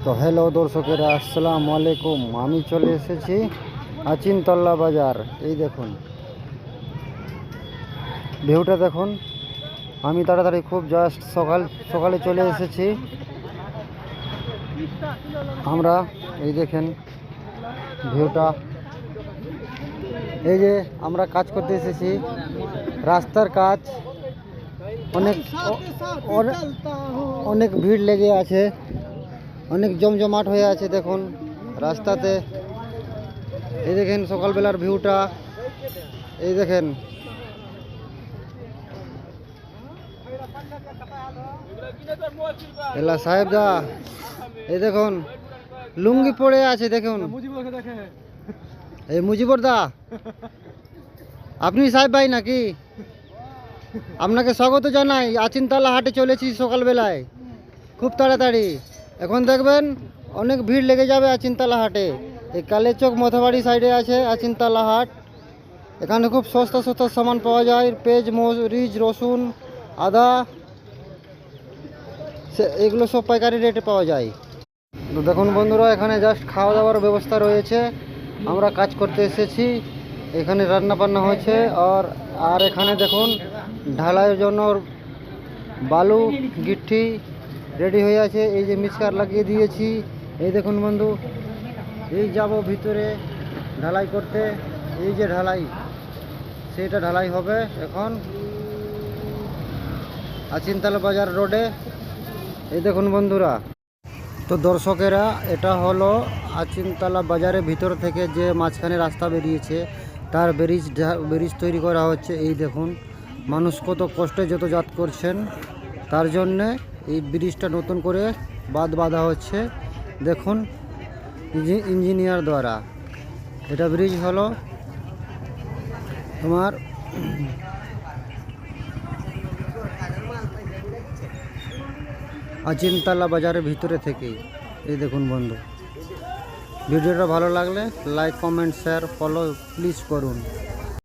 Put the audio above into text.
তো হ্যালো দর্শকেরা, আসসালামু আলাইকুম। আমি চলে এসেছি আচিনতলা বাজার। এই দেখুন ভিউটা দেখুন। আমি তাড়াতাড়ি খুব জাস্ট সকালে চলে এসেছি আমরা। এই দেখেন ভিউটা। এই যে আমরা কাজ করতে এসেছি, রাস্তার কাজ। অনেক অনেক ভিড় লেগে আছে, অনেক জমজমাট হয়ে আছে দেখুন রাস্তাতে। এই দেখেন সকালবেলার ভিউটা। এই দেখেন এলা সাহেব দা, এই দেখুন লুঙ্গি পড়ে আছে দেখুন। এই মুজিবর দা, আপনি সাহেব ভাই নাকি? আপনাকে স্বাগত জানাই। আচিনতলা হাটে চলেছি সকালবেলায় খুব তাড়াতাড়ি। এখন দেখবেন অনেক ভিড় লেগে যাবে আচিনতলা হাটে। এই কালেচক মথবাড়ি সাইডে আছে আচিনতলা হাট। এখানে খুব সস্তা সস্তা সামান পাওয়া যায়। পেঁয়াজ, মরিচ, রসুন, আদা, এগুলো সব পাইকারি রেটে পাওয়া যায়। তো দেখুন বন্ধুরা, এখানে জাস্ট খাওয়া দাওয়ার ব্যবস্থা রয়েছে। আমরা কাজ করতে এসেছি, এখানে রান্না বান্না হয়েছে। আর এখানে দেখুন ঢালাইয়ের জন্য বালু গিট্টি রেডি হয়ে আছে। এই যে মিক্সার লাগিয়ে দিয়েছি। এই দেখুন বন্ধু, এই যাব ভিতরে ঢালাই করতে। এই যে ঢালাই, সেটা ঢালাই হবে এখন আচিনতলা বাজার রোডে। এই দেখুন বন্ধুরা। তো দর্শকেরা, এটা হলো আচিনতলা বাজারের ভিতর থেকে যে মাঝখানে রাস্তা বেরিয়েছে, তার ব্রিজ তৈরি করা হচ্ছে। এই দেখুন মানুষ কত কষ্টে যাতায়াত করছেন, তার জন্যে এই ব্রিজটা নতুন করে বাঁধা হচ্ছে। দেখুন ইঞ্জিনিয়ার দ্বারা। এটা ব্রিজ হলো তোমার আচিনতলা বাজারের ভিতরে থেকেই। এই দেখুন বন্ধু, ভিডিওটা ভালো লাগলে like, comment, share, follow please করুন।